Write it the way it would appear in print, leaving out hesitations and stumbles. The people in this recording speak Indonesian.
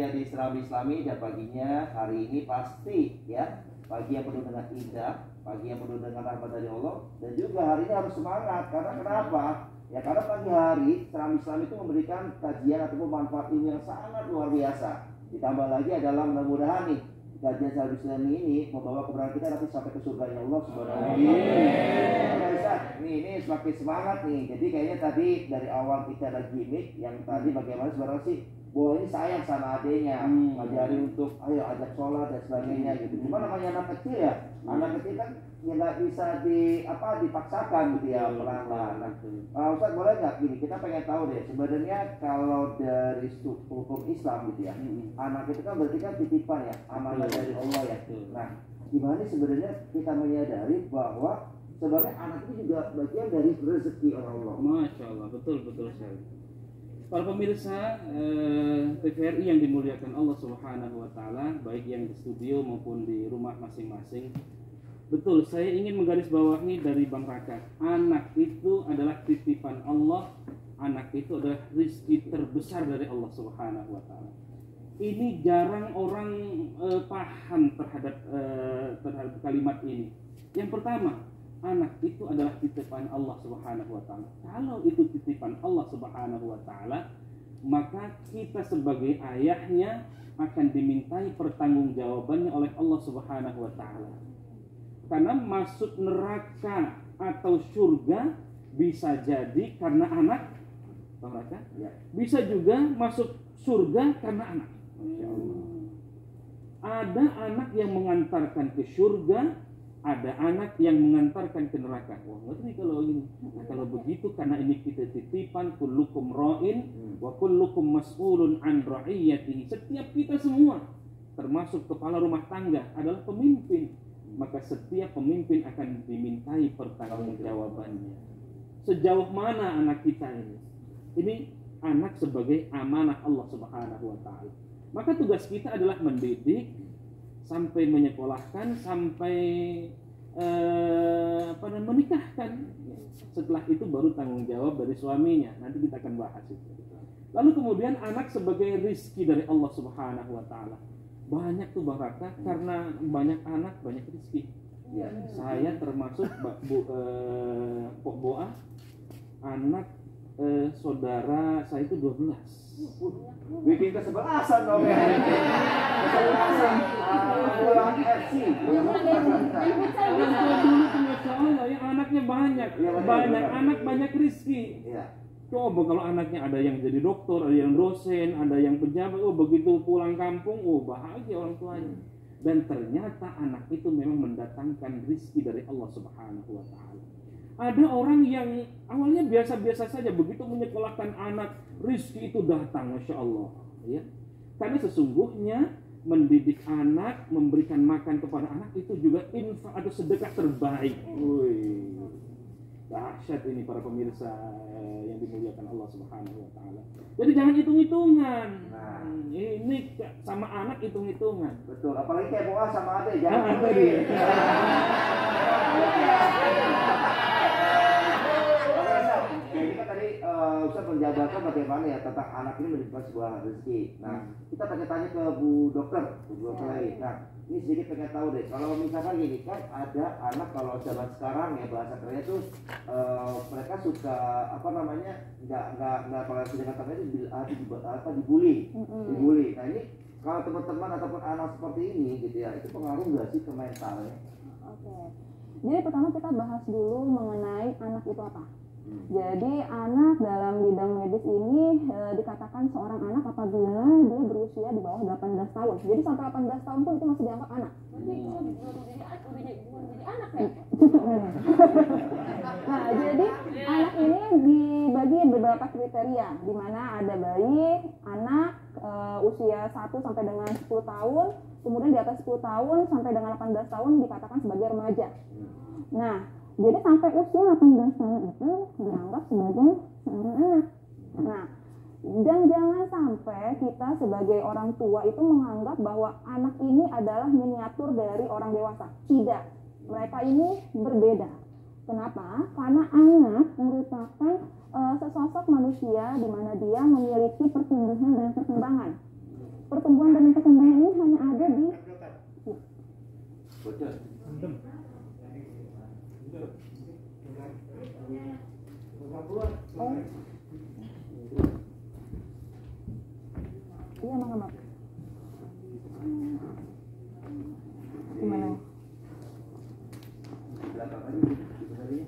ya di Islami dan paginya hari ini pasti ya pagi yang penuh dengan indah, pagi yang penuh dengan rahmat dari Allah, dan juga hari ini harus semangat. Karena kenapa? Ya karena pagi hari Islam itu memberikan kajian ataupun manfaat ilmu yang sangat luar biasa. Ditambah lagi adalah mudah-mudahan nih kajian Sahabat Islam ini membawa kebenaran kita nanti sampai ke surga Allah Subhanahu wa taala. Ini semakin semangat nih. Jadi kayaknya tadi dari awal kita ada gimmick yang tadi bagaimana sebenarnya sih bahwa ini sayang sama adenya, ngajari untuk ayo ajak sholat dan sebagainya gitu. Cuma namanya anak kecil ya, anak kecil kan ya nggak bisa dipaksakan gitu ya pelan-pelan. Ustaz boleh nggak gini, kita pengen tahu deh sebenarnya kalau dari hukum Islam gitu ya, anak itu kan berarti kan titipan ya, amanah dari Allah ya. Nah, gimana sebenarnya kita menyadari bahwa sebenarnya anak itu juga bagian dari rezeki Allah. Masya Allah, betul sekali. Para pemirsa TVRI yang dimuliakan Allah Subhanahu wa taala, baik yang di studio maupun di rumah masing-masing. Betul, saya ingin menggarisbawahi dari Bang Raka. Anak itu adalah titipan Allah, anak itu adalah rezeki terbesar dari Allah Subhanahu wa taala. Ini jarang orang paham terhadap kalimat ini. Yang pertama, anak itu adalah titipan Allah Subhanahu wa taala. Kalau itu titipan Allah Subhanahu wa taala, maka kita sebagai ayahnya akan dimintai pertanggungjawabannya oleh Allah Subhanahu wa taala. Karena masuk neraka atau surga bisa jadi karena anak, bisa juga masuk surga karena anak. Masya Allah. Ada anak yang mengantarkan ke surga, ada anak yang mengantarkan ke neraka. Wah, ngerti kalau ini. Nah, kalau begitu karena ini kita titipan, kullukum ra'in wa kullukum mas'ulun an ra'iyatihi. Setiap kita semua, termasuk kepala rumah tangga, adalah pemimpin. Maka setiap pemimpin akan dimintai pertanggungjawabannya. Sejauh mana anak kita ini? Ini anak sebagai amanah Allah Subhanahu wa taala. Maka tugas kita adalah mendidik sampai menyekolahkan, sampai menikahkan. Setelah itu baru tanggung jawab dari suaminya. Nanti kita akan bahas itu. Lalu kemudian anak sebagai rizki dari Allah Subhanahu wa taala. Banyak tuh Bang Raka, karena banyak anak banyak rizki. Ya, saya termasuk Pok Boa, anak saudara saya itu 12. Bikin kesebelasan dong ya. Kesebelasan. Pulang FC. Masya Allah ya, anaknya banyak. Banyak anak banyak rizki. Coba kalau anaknya ada yang jadi dokter, ada yang dosen, ada yang pejabat, begitu pulang kampung, bahagia orang tuanya. Dan ternyata anak itu memang mendatangkan rizki dari Allah Subhanahu wa taala. Ada orang yang awalnya biasa-biasa saja, begitu menyekolahkan anak, rizki itu datang, Masya Allah. Ya. Karena sesungguhnya mendidik anak, memberikan makan kepada anak itu juga infak atau sedekah terbaik. Dahsyat ini para pemirsa yang dimuliakan Allah Subhanahu wa taala. Jadi jangan hitung-hitungan. Nah, ini sama anak hitung-hitungan. Betul, apalagi kayak Boa sama Ade jangan Ustaz menjabarkan bagaimana ya tentang anak ini menjadi sebuah rezeki. Nah, kita tanya ke Bu Dokter lain. Nah, ini sedikit pengen tahu deh. Kalau misalkan gini kan ada anak kalau zaman sekarang ya bahasa kerennya tuh mereka suka nggak kalau sudah kata itu dibully. Nah ini kalau teman-teman ataupun anak seperti ini gitu ya, itu pengaruh nggak sih ke mentalnya? Oke. Jadi pertama kita bahas dulu mengenai anak itu apa. Jadi anak dalam bidang medis ini dikatakan seorang anak apabila dia berusia di bawah 18 tahun. Jadi sampai 18 tahun pun itu masih dianggap anak. Nah, jadi anak ini dibagi beberapa kriteria, di mana ada bayi, anak usia 1 sampai dengan 10 tahun, kemudian di atas 10 tahun sampai dengan 18 tahun dikatakan sebagai remaja. Nah, jadi sampai usia 18 tahun itu dianggap sebagai seorang anak. Nah, dan jangan sampai kita sebagai orang tua itu menganggap bahwa anak ini adalah miniatur dari orang dewasa. Tidak, mereka ini berbeda. Kenapa? Karena anak merupakan sesosok manusia di mana dia memiliki pertumbuhan dan perkembangan. pertumbuhan dan perkembangan ini hanya ada di Bocor. oh. Iya, Mak. Gimana? Belakang aja sebenarnya.